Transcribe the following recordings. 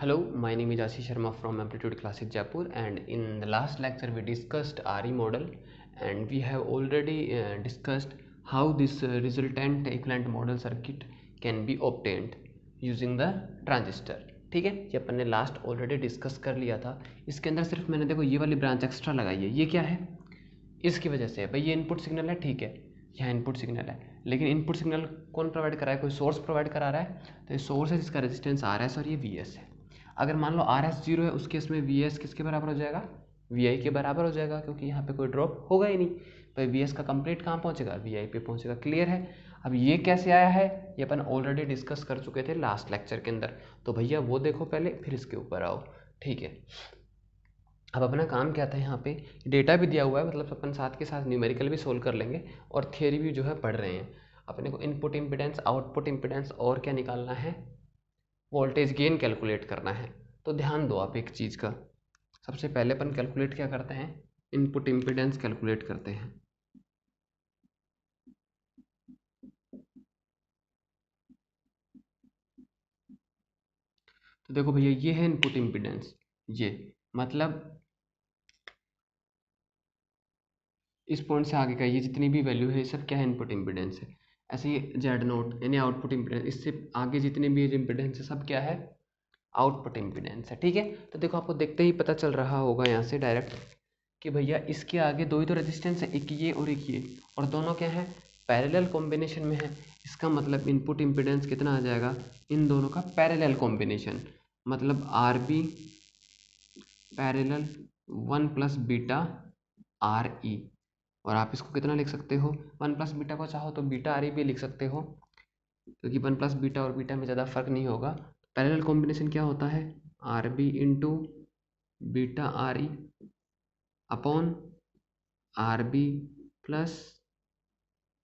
Hello, my name is Ashish Sharma from Amplitude Classes Jaipur, and in the last lecture we discussed RE model, and we have already discussed how this resultant equivalent model circuit can be obtained using the transistor. ठीक है, ये अपन ने last already discuss कर लिया था। इसके अंदर सिर्फ मैंने देखो ये वाली ब्रांच एक्स्ट्रा लगाई है। ये क्या है? इसकी वजह से भाई ये इनपुट सिग्नल है, ठीक है, यहाँ इनपुट सिग्नल है, लेकिन इनपुट सिग्नल कौन प्रोवाइड करा है? कोई सोर्स प्रोवाइड करा रहा है। तो ये सोर्स है जिसका रेजिस्टेंस RS और ये VS है। अगर मान लो RS 0 है, उस केस में VS किसके बराबर हो जाएगा? VI के बराबर हो जाएगा, क्योंकि यहाँ पे कोई ड्रॉप होगा ही नहीं। भाई VS का कंप्लीट कहाँ पहुँचेगा? VI पे पहुँचेगा। क्लियर है? अब ये कैसे आया है ये अपन ऑलरेडी डिस्कस कर चुके थे लास्ट लेक्चर के अंदर, तो भैया वो देखो पहले, फिर इसके ऊपर आओ। ठीक है, अब अपना काम क्या था, यहाँ पे डेटा भी दिया हुआ है, मतलब अपन साथ के साथ न्यूमेरिकल भी सोल्व कर लेंगे और थियरी भी जो है पढ़ रहे हैं। अपने को इनपुट इम्पीडेंस, आउटपुट इम्पीडेंस और क्या निकालना है? वोल्टेज गेन कैलकुलेट करना है। तो ध्यान दो आप एक चीज़ का, सबसे पहले अपन कैलकुलेट क्या करते हैं? इनपुट इम्पीडेंस कैलकुलेट करते हैं। तो देखो भैया, ये है इनपुट इम्पीडेंस, ये मतलब इस पॉइंट से आगे का ये जितनी भी वैल्यू है ये सब क्या है? इनपुट इम्पीडेंस है। ऐसे ही जेड नोट यानी आउटपुट इम्पीडेंस, इससे आगे जितने भी इम्पीडेंस है सब क्या है? आउटपुट इम्पीडेंस है। ठीक है, तो देखो आपको देखते ही पता चल रहा होगा यहाँ से डायरेक्ट कि भैया इसके आगे दो ही तो रेजिस्टेंस है, एक ये और एक ये, और दोनों क्या है? पैरेलल कॉम्बिनेशन में है। इसका मतलब इनपुट इम्पीडेंस कितना आ जाएगा? इन दोनों का पैरेलल कॉम्बिनेशन, मतलब RB parallel 1 plus beta RE। और आप इसको कितना लिख सकते हो? 1 प्लस बीटा को चाहो तो बीटा RE भी लिख सकते हो, क्योंकि 1 प्लस बीटा और बीटा में ज़्यादा फर्क नहीं होगा। पैरेलल कॉम्बिनेशन क्या होता है? RB into beta RE upon RB plus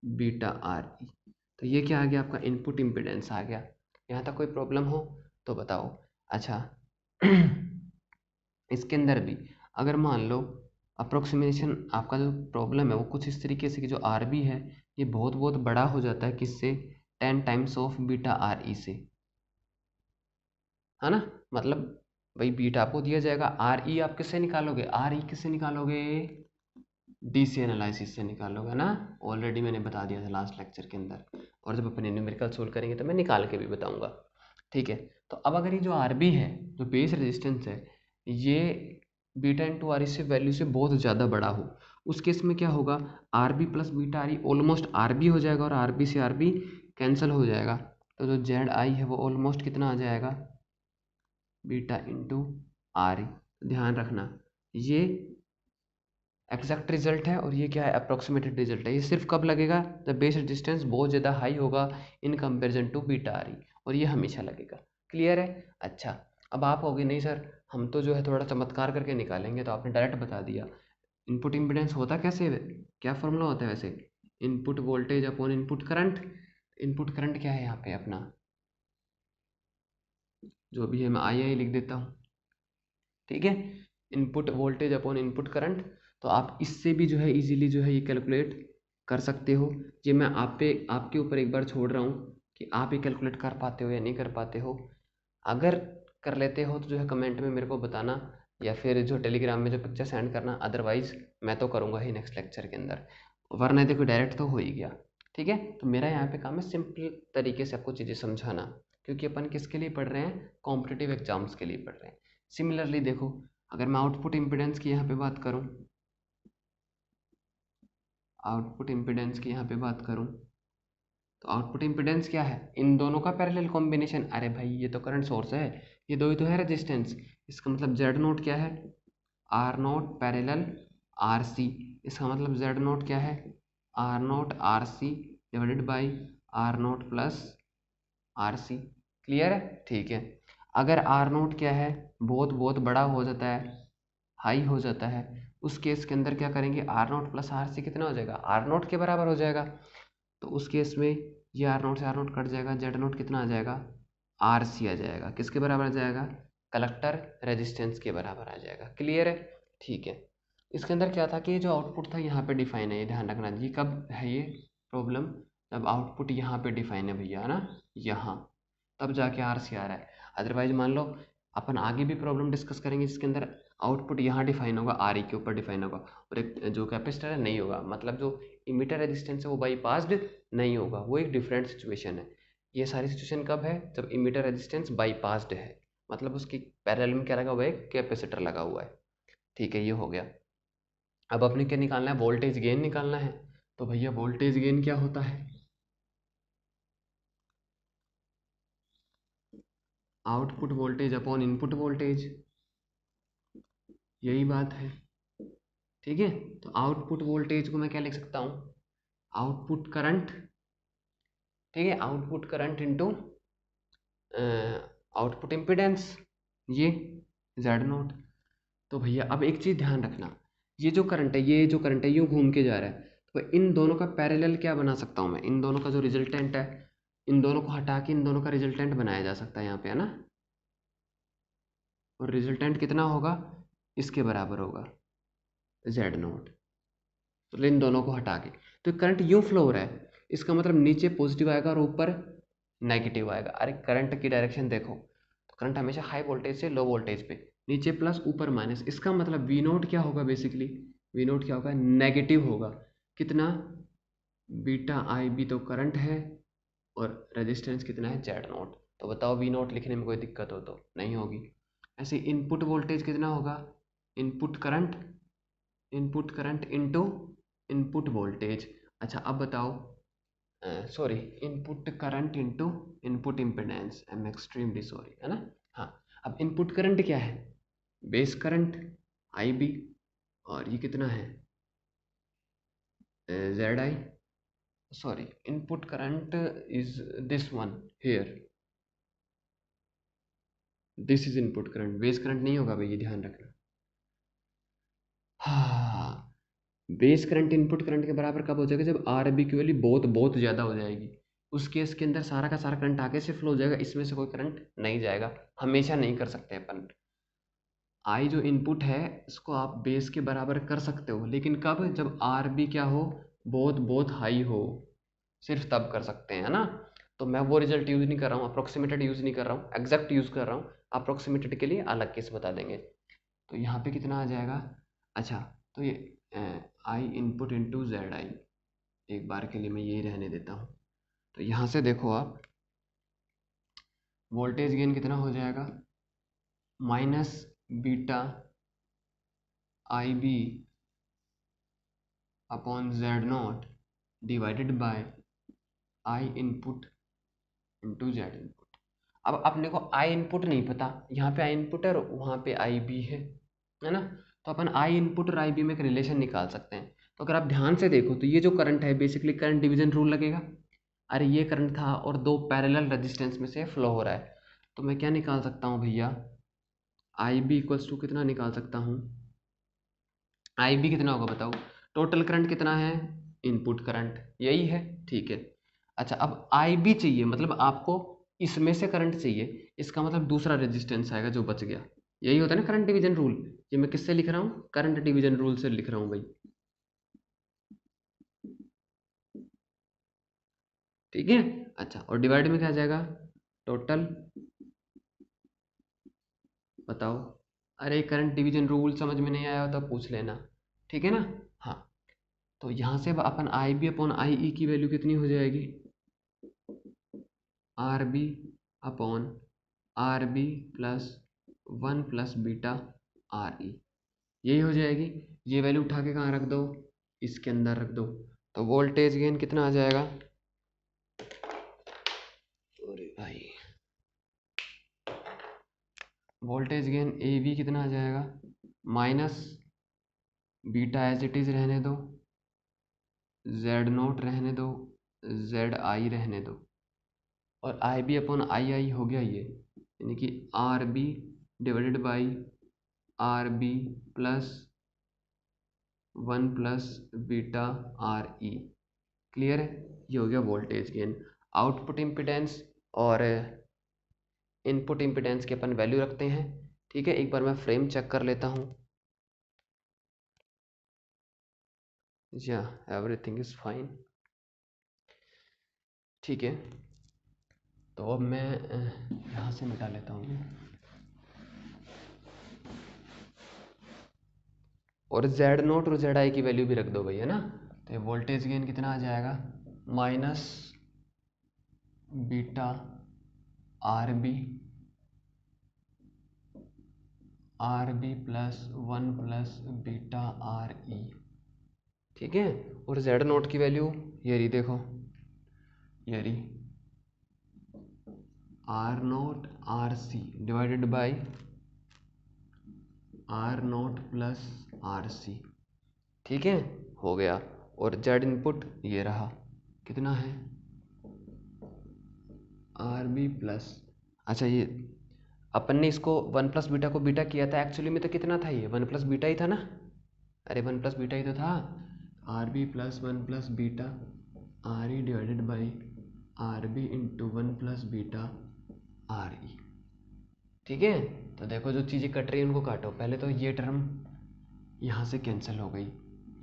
beta RE। तो ये क्या आ गया? आपका इनपुट इम्पीडेंस आ गया। यहाँ तक कोई प्रॉब्लम हो तो बताओ। अच्छा इसके अंदर भी अगर मान लो अप्रोक्सीमेशन, आपका जो प्रॉब्लम है वो कुछ इस तरीके से कि जो RB है ये बहुत बहुत बड़ा हो जाता है, किससे? 10 टाइम्स ऑफ बीटा RE से, है ना। मतलब भाई बीटा आपको दिया जाएगा, RE आप किससे निकालोगे? RE किससे निकालोगे? DC एनालिसिस से निकालोगे ना। ऑलरेडी मैंने बता दिया था लास्ट लेक्चर के अंदर, और जब अपन न्यूमेरिकल सोल्व करेंगे तो मैं निकाल के भी बताऊंगा। ठीक है, तो अब अगर ये जो RB है, जो बेस रेजिस्टेंस है, ये बीटा इंटू RE से वैल्यू से बहुत ज़्यादा बड़ा हो, उस केस में क्या होगा? RB plus beta RE almost RB हो जाएगा, और RB से RB कैंसिल हो जाएगा। तो जो ZI है वो ऑलमोस्ट कितना आ जाएगा? Beta into RE। ध्यान रखना, ये एग्जैक्ट रिजल्ट है और ये क्या है? अप्रोक्सीमेटेड रिजल्ट है। ये सिर्फ कब लगेगा? जब बेस रेजिस्टेंस बहुत ज़्यादा हाई होगा in comparison to beta RE, और ये हमेशा लगेगा। क्लियर है? अच्छा, अब आप कहोगे नहीं सर हम तो जो है थोड़ा चमत्कार करके निकालेंगे, तो आपने डायरेक्ट बता दिया। इनपुट इम्पीडेंस होता कैसे है? क्या फॉर्मूला होता है वैसे? Input voltage upon input current. Input current क्या है यहाँ पे अपना? जो भी है मैं आई लिख देता हूँ। ठीक है, input voltage upon input current. तो आप इससे भी जो है इजीली जो है ये कैलकुलेट कर सकते हो। ये मैं आपके ऊपर एक बार छोड़ रहा हूँ कि आप ये कैलकुलेट कर पाते हो या नहीं कर पाते हो। अगर कर लेते हो तो जो है कमेंट में मेरे को बताना, या फिर जो टेलीग्राम में जो पिक्चर सेंड करना। अदरवाइज मैं तो करूँगा ही नेक्स्ट लेक्चर के अंदर, वरना देखो डायरेक्ट तो हो ही गया। ठीक है, तो मेरा यहाँ पे काम है सिंपल तरीके से आपको चीज़ें समझाना, क्योंकि अपन किसके लिए पढ़ रहे हैं? कॉम्पिटिटिव एग्जाम्स के लिए पढ़ रहे हैं। सिमिलरली देखो, अगर मैं आउटपुट इम्पीडेंस की यहाँ पे बात करूँ, आउटपुट इम्पीडेंस की यहाँ पे बात करूँ, तो आउटपुट इम्पीडेंस क्या है? इन दोनों का पैरेलल कॉम्बिनेशन। अरे भाई ये तो करंट सोर्स है, ये दो ही तो है रेजिस्टेंस। इसका मतलब जेड नोट क्या है? R not parallel R C. इसका मतलब जेड नोट क्या है? R not R C divided by R not plus R C. Clear है? ठीक है, अगर आर नोट क्या है? बहुत बहुत बड़ा हो जाता है, हाई हो जाता है, उस केस के अंदर क्या करेंगे? R not plus R C कितना हो जाएगा? आर नोट के बराबर हो जाएगा। तो उस केस में ये आर नोट से आर नोट कट जाएगा, जेड नोट कितना आ जाएगा? आर सी आ जाएगा। किसके बराबर आ जाएगा? कलेक्टर रेजिस्टेंस के बराबर आ जाएगा। क्लियर है? ठीक है, इसके अंदर क्या था कि जो आउटपुट था यहाँ पे डिफाइन है, ये ध्यान रखना जी। कब है ये प्रॉब्लम? जब आउटपुट यहाँ पे डिफाइन है भैया, है ना, यहाँ, तब जाके आर सी आ रहा है। अदरवाइज मान लो अपन आगे भी प्रॉब्लम डिस्कस करेंगे जिसके अंदर आउटपुट यहाँ डिफाइन होगा, आर ई के ऊपर डिफाइन होगा, और एक जो कैपेसिटर है नहीं होगा, मतलब जो इमीटर रेजिस्टेंस है वो बाईपास्ड नहीं होगा, वो एक डिफरेंट सिचुएशन है। ये सारी सिचुएशन कब है? जब इमीटर रेजिस्टेंस बाईपास्ड है, मतलब उसकी पैरेलल में क्या लगा हुआ है? एक कैपेसिटर लगा हुआ है। ठीक है, ये हो गया। अब अपने क्या निकालना है? वोल्टेज गेन निकालना है। तो भैया वोल्टेज गेन क्या होता है? Output voltage upon input voltage, यही बात है। ठीक है, तो आउटपुट वोल्टेज को मैं क्या लिख सकता हूँ? Output current. ठीक है, output current into output impedance, ये जेड नोट। तो भैया अब एक चीज़ ध्यान रखना, ये जो करंट है, ये जो करंट है यूँ घूम के जा रहा है, तो इन दोनों का पैरेलल क्या बना सकता हूँ मैं? इन दोनों का जो रिजल्टेंट है, इन दोनों को हटा के इन दोनों का रिजल्टेंट बनाया जा सकता है यहाँ पे, है ना। और रिजल्टेंट कितना होगा? इसके बराबर होगा, जेड नोट। तो इन दोनों को हटा के तो करंट यूँ फ्लो हो रहा है, इसका मतलब नीचे पॉजिटिव आएगा और ऊपर नेगेटिव आएगा। अरे करंट की डायरेक्शन देखो, तो करंट हमेशा हाई वोल्टेज से लो वोल्टेज पे, नीचे प्लस ऊपर माइनस, इसका मतलब वी नोट क्या होगा? बेसिकली वी नोट क्या होगा? नेगेटिव होगा। कितना? बीटा आई बी तो करंट है, और रेजिस्टेंस कितना है? Z note. तो बताओ वी नोट लिखने में कोई दिक्कत हो तो नहीं होगी। ऐसे इनपुट वोल्टेज कितना होगा? Input current, input current into input voltage. अच्छा अब बताओ, sorry, input current into input impedance, I am extremely sorry, है ना। हाँ, अब इनपुट करंट क्या है? बेस करंट आई बी, और ये कितना है? Z I. Sorry, input current is this one here, this is input current, base current नहीं होगा भैया, ध्यान रखना। हाँ, बेस करंट इनपुट करंट के बराबर कब हो जाएगा? जब आर बी की वैल्यू बहुत बहुत ज़्यादा हो जाएगी, उस केस के अंदर सारा का सारा करंट आगे से फ्लो हो जाएगा, इसमें से कोई करंट नहीं जाएगा। हमेशा नहीं कर सकते अपन। आई जो इनपुट है इसको आप बेस के बराबर कर सकते हो, लेकिन कब? जब आर बी क्या हो? बहुत बहुत हाई हो, सिर्फ तब कर सकते हैं, है ना। तो मैं वो रिजल्ट यूज़ नहीं कर रहा हूँ, अप्रोक्सीमेटेड यूज़ नहीं कर रहा हूँ, एग्जैक्ट यूज़ कर रहा हूँ। अप्रोक्सीमेटेड के लिए अलग केस बता देंगे। तो यहाँ पे कितना आ जाएगा? अच्छा, तो ये आई इनपुट इंटू जेड आई, एक बार के लिए मैं यही रहने देता हूँ। तो यहाँ से देखो आप, वोल्टेज गेन कितना हो जाएगा? Minus beta I B upon Z not divided by I input into Z input. अब अपने को आई इनपुट नहीं पता, यहाँ पे आई इनपुट है और वहाँ पे आई बी है ना। तो अपन आई इनपुट और आई बी में एक रिलेशन निकाल सकते हैं। तो अगर आप ध्यान से देखो तो ये जो करंट है बेसिकली करंट डिवीजन रूल लगेगा। अरे ये करंट था और दो पैरेलल रेजिस्टेंस में से फ्लो हो रहा है, तो मैं क्या निकाल सकता हूँ भैया? आई बी इक्वल्स टू कितना निकाल सकता हूँ? आई बी कितना होगा बताओ? टोटल करंट कितना है? इनपुट करंट, यही है। ठीक है, अच्छा अब आई बी चाहिए, मतलब आपको इसमें से करंट चाहिए, इसका मतलब दूसरा रेजिस्टेंस आएगा जो बच गया। यही होता है ना करंट डिवीजन रूल। ये मैं किससे लिख रहा हूँ? करंट डिवीजन रूल से लिख रहा हूँ भाई। ठीक है, अच्छा और डिवाइड में क्या आ जाएगा? टोटल। बताओ, अरे करंट डिवीजन रूल समझ में नहीं आया हो तो पूछ लेना, ठीक है ना। हाँ, तो यहाँ से अब अपन आई बी अपॉन आई ई की वैल्यू कितनी हो जाएगी? R B upon R B plus one plus beta R E, यही हो जाएगी। ये वैल्यू उठा के कहाँ रख दो? इसके अंदर रख दो। तो वोल्टेज गेन कितना आ जाएगा? अरे भाई, वोल्टेज गेन ए वी कितना आ जाएगा? Minus beta as it is रहने दो, जेड नोट रहने दो, जेड आई रहने दो, और आई बी अपॉन आई आई हो गया ये, यानी कि R B divided by R B plus one plus beta R E. Clear है? ये हो गया वोल्टेज गेन। आउटपुट इम्पिडेंस और इनपुट इम्पिडेंस की अपन वैल्यू रखते हैं। ठीक है, एक बार मैं फ्रेम चेक कर लेता हूँ। या एवरीथिंग इज फाइन। ठीक है, तो अब मैं यहाँ से मिटा लेता हूँ। और जेड नोट और जेड आई की वैल्यू भी रख दो भाई, है ना। तो वोल्टेज गेन कितना आ जाएगा, minus beta R B plus 1 plus beta R E, ठीक है। और जेड नोट की वैल्यू ये रही, देखो ये रही, R not R C divided by R not plus R C, ठीक है, हो गया। और जेड इनपुट ये रहा, कितना है, आर बी प्लस, अच्छा ये अपन ने इसको 1 प्लस बीटा को बीटा किया था, एक्चुअली में तो कितना था ये 1 प्लस बीटा ही था ना, अरे 1 प्लस बीटा ही तो था, R B plus 1 plus beta R E divided by R B into 1 plus beta R E, ठीक है। तो देखो जो चीज़ें कट रही हैं उनको काटो, पहले तो ये टर्म यहाँ से कैंसिल हो गई,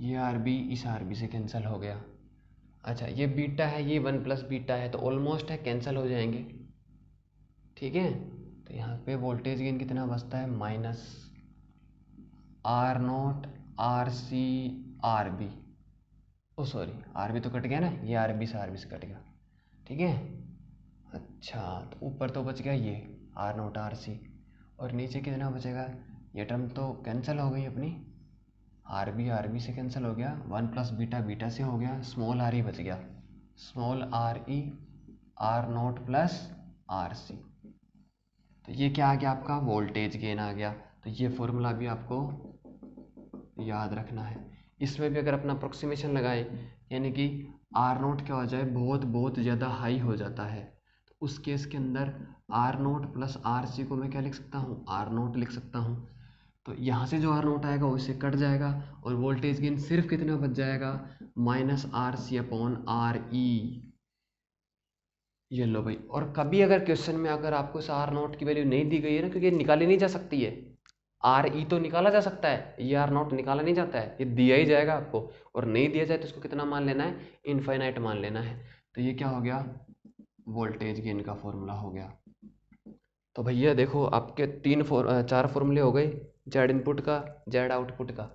ये आर बी इस आर बी से कैंसिल हो गया, अच्छा ये बीटा है, ये 1 प्लस बीटा है, तो ऑलमोस्ट है कैंसिल हो जाएंगे, ठीक है। तो यहाँ पे वोल्टेज गेन कितना बचता है, minus R not R C R B, oh sorry R B तो कट गया ना, ये आर बी से कट गया, ठीक है। अच्छा तो ऊपर तो बच गया ये आर नोट आर सी, और नीचे कितना बचेगा, ये टर्म तो कैंसिल हो गई अपनी, आर बी से कैंसिल हो गया, 1 प्लस बीटा बीटा से हो गया, स्मॉल आर ई बच गया, small R E R not plus R C, तो ये क्या आ गया आपका, वोल्टेज गेन आ गया। तो ये फॉर्मूला भी आपको याद रखना है। इसमें भी अगर अपना अप्रोक्सीमेशन लगाएं, यानी कि आर नोट क्या हो जाए, बहुत बहुत ज़्यादा हाई हो जाता है, तो उस केस के अंदर R not plus R C को मैं क्या लिख सकता हूँ, आर नोट लिख सकता हूँ। तो यहाँ से जो आर नोट आएगा उससे कट जाएगा, और वोल्टेज गेन सिर्फ कितना बच जाएगा, minus R C upon R E, ये लो भाई। और कभी अगर क्वेश्चन में अगर आपको इस आर नोट की वैल्यू नहीं दी गई है ना, क्योंकि निकाली नहीं जा सकती है, आर ई तो निकाला जा सकता है, ये आर नोट निकाला नहीं जाता है, ये दिया ही जाएगा आपको, और नहीं दिया जाए तो इसको कितना मान लेना है, इनफाइनाइट मान लेना है। तो ये क्या हो गया, वोल्टेज गेन का फॉर्मूला हो गया। तो भैया देखो आपके 4 फॉर्मूले हो गए, जेड इनपुट का, जेड आउटपुट का,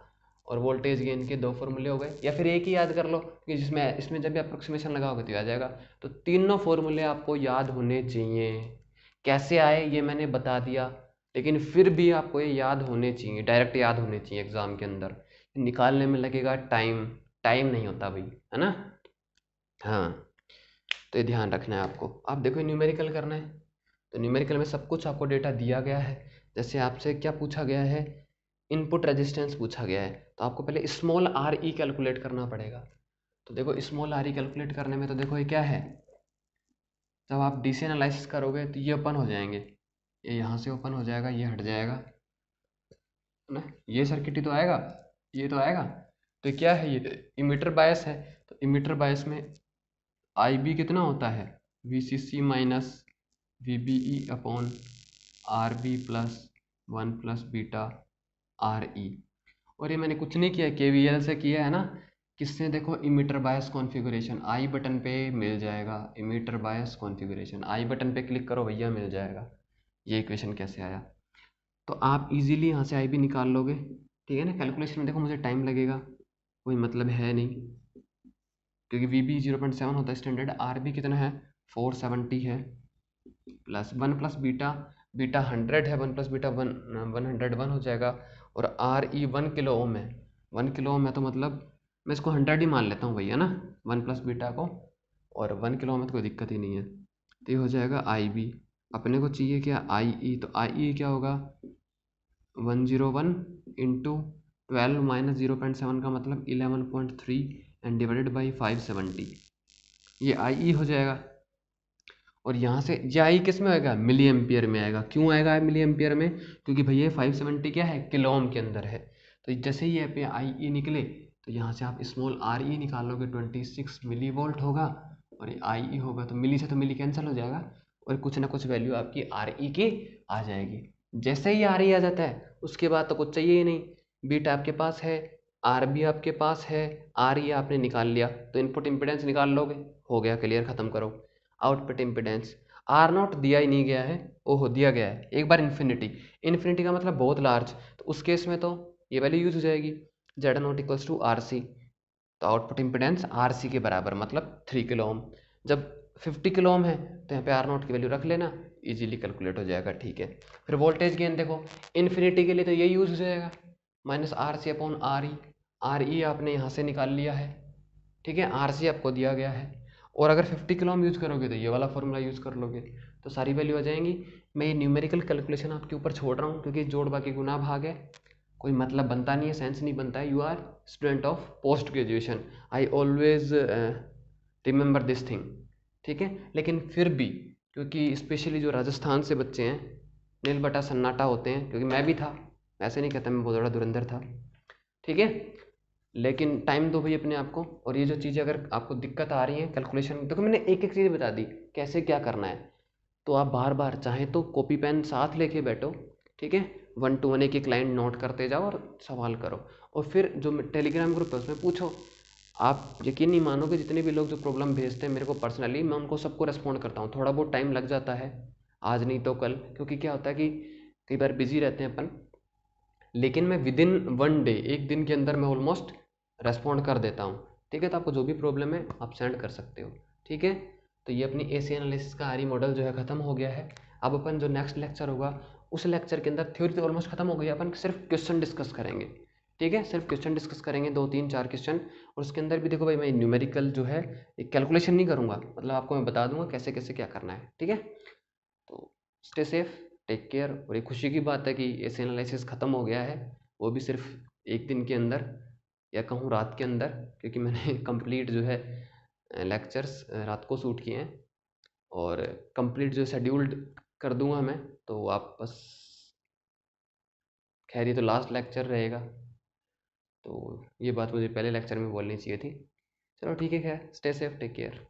और वोल्टेज गेन के 2 फॉर्मूले हो गए, या फिर एक ही याद कर लो कि जिसमें इसमें जब भी अप्रोक्सीमेशन लगाओगे तो आ जाएगा। तो तीनों फॉर्मूले आपको याद होने चाहिए, कैसे आए ये मैंने बता दिया, लेकिन फिर भी आपको ये याद होने चाहिए, डायरेक्ट याद होने चाहिए एग्जाम के अंदर, निकालने में लगेगा टाइम, टाइम नहीं होता भाई, है ना। हाँ तो ये ध्यान रखना है आपको। आप देखो न्यूमेरिकल करना है, तो न्यूमेरिकल में सब कुछ आपको डेटा दिया गया है। जैसे आपसे क्या पूछा गया है, इनपुट रेजिस्टेंस पूछा गया है, तो आपको पहले स्मॉल आर ई कैलकुलेट करना पड़ेगा। तो देखो स्मॉल आर ई कैलकुलेट करने में तो देखो ये क्या है, जब आप डीसी एनालिसिस करोगे तो ये ओपन हो जाएंगे, ये यहाँ से ओपन हो जाएगा, ये हट जाएगा ना, ये सर्किट ही तो आएगा, ये तो आएगा। तो क्या है, ये इमीटर बायस है, तो इमीटर बायस में आई बी कितना होता है, V C C minus V B E upon R B plus 1 plus beta R E. और ये मैंने कुछ नहीं किया, के वी एल से किया है ना, किससे, देखो इमीटर बायस कॉन्फ़िगरेशन, आई बटन पे मिल जाएगा, इमीटर बायस कॉन्फ़िगरेशन, आई बटन पे क्लिक करो भैया मिल जाएगा। ये इक्वेशन कैसे आया, तो आप इजीली यहाँ से आई बी निकाल लोगे, ठीक है ना। कैलकुलेशन में देखो मुझे टाइम लगेगा, कोई मतलब है नहीं, क्योंकि वी बी 0.7 होता है स्टैंडर्ड, आर बी कितना है 470 है, प्लस 1 प्लस बीटा, बीटा 100 है, 1 प्लस बीटा 101 हो जाएगा, और आर ई 1 किलो ओम है, 1 किलो ओम है, तो मतलब मैं इसको 100 ही मान लेता हूँ भैया ना, 1 प्लस बीटा को, और 1 किलो ओम है तो कोई दिक्कत ही नहीं है। तो ये हो जाएगा आई बी, अपने को चाहिए क्या आई ई, तो आई ई क्या होगा 101 इंटू 12 माइनस 0.7 का मतलब 11.3 एंड डिवाइडेड बाई 570, ये आई ई हो जाएगा। और यहाँ से ये आई किस में आएगा, मिली एम्पियर में आएगा। क्यों आएगा मिली एम्पियर में, क्योंकि भैया 570 क्या है, किलो ओम के अंदर है। तो जैसे ही यहाँ पे आई ई निकले, तो यहाँ से आप स्मॉल आर ई निकालोगे, 26 मिली वोल्ट होगा, और ये आई ई होगा, तो मिली से तो मिली कैंसिल हो जाएगा, और कुछ ना कुछ वैल्यू आपकी आर ई की आ जाएगी। जैसे ही आर ई आ जाता है उसके बाद तो कुछ चाहिए ही नहीं, बीटा आपके पास है, आर बी आपके पास है, आर ई आपने निकाल लिया, तो इनपुट इम्पिडेंस निकाल लोगे, हो गया क्लियर, ख़त्म करो। आउटपुट इम्पिडेंस आर नॉट दिया ही नहीं गया है, ओहो दिया गया है एक बार इन्फिनिटी, इन्फिनिटी का मतलब बहुत लार्ज, तो उस केस में तो ये वैल्यू यूज हो जाएगी, Z not equals to R C, तो आउटपुट इम्पिडेंस आर सी के बराबर, मतलब 3 किलो ओम। जब 50 किलो ओम है तो यहाँ पे आर नॉट की वैल्यू रख लेना, इजीली कैलकुलेट हो जाएगा, ठीक है। फिर वोल्टेज गेन देखो, इन्फिनिटी के लिए तो ये यूज हो जाएगा, minus R C upon R E आपने यहाँ से निकाल लिया है, ठीक है, आर सी आपको दिया गया है। और अगर 50 किलो ओम यूज़ करोगे तो ये वाला फॉर्मूला यूज़ कर लोगे, तो सारी वैल्यू आ जाएंगी। मैं ये न्यूमेरिकल कैलकुलेशन आपके ऊपर छोड़ रहा हूँ क्योंकि जोड़ बाकी गुना भाग है, कोई मतलब बनता नहीं है, सेंस नहीं बनता है। You are student of post graduation, I always remember this thing, ठीक है। लेकिन फिर भी, क्योंकि स्पेशली जो राजस्थान से बच्चे हैं, नील बटा सन्नाटा होते हैं, क्योंकि मैं भी था, ऐसे नहीं कहता मैं बहुत बड़ा धुरंधर था, ठीक है। लेकिन टाइम दो भाई अपने आप को। और ये जो चीज़ें अगर आपको दिक्कत आ रही है कैलकुलेशन, देखो मैंने एक एक चीज़ बता दी कैसे क्या करना है, तो आप बार बार चाहे तो कॉपी पेन साथ लेके बैठो, ठीक है, 1 to 1 एक एक लाइन नोट करते जाओ और सवाल करो। और फिर जो टेलीग्राम ग्रुप है उसमें पूछो। आप यकीन नहीं मानोगे, जितने भी लोग जो प्रॉब्लम भेजते हैं मेरे को पर्सनली, मैं उनको सबको रेस्पॉन्ड करता हूँ। थोड़ा बहुत टाइम लग जाता है, आज नहीं तो कल, क्योंकि क्या होता है कि कई बार बिजी रहते हैं अपन, लेकिन मैं विद इन 1 डे, एक दिन के अंदर मैं ऑलमोस्ट रेस्पॉन्ड कर देता हूँ, ठीक है। तो आपको जो भी प्रॉब्लम है आप सेंड कर सकते हो, ठीक है। तो ये अपनी एसी एनालिसिस का आरी मॉडल जो है ख़त्म हो गया है। अब अपन जो नेक्स्ट लेक्चर होगा उस लेक्चर के अंदर थ्योरी तो ऑलमोस्ट खत्म हो गई, अपन सिर्फ क्वेश्चन डिस्कस करेंगे, ठीक है। सिर्फ क्वेश्चन डिस्कस करेंगे, 2 3 4 क्वेश्चन। और उसके अंदर भी देखो भाई, मैं न्यूमेरिकल जो है एक कैलकुलेशन नहीं करूँगा, मतलब आपको मैं बता दूंगा कैसे कैसे क्या करना है, ठीक है। तो स्टे सेफ, टेक केयर। और ये खुशी की बात है कि एस एनालिसिस ख़त्म हो गया है, वो भी सिर्फ एक दिन के अंदर, या कहूँ रात के अंदर, क्योंकि मैंने कंप्लीट जो है लेक्चर्स रात को शूट किए हैं, और कंप्लीट जो शेड्यूल्ड कर दूंगा मैं। तो आप बस, खैर ये तो लास्ट लेक्चर रहेगा, तो ये बात मुझे पहले लेक्चर में बोलनी चाहिए थी। चलो ठीक है, खैर स्टे सेफ, टेक केयर।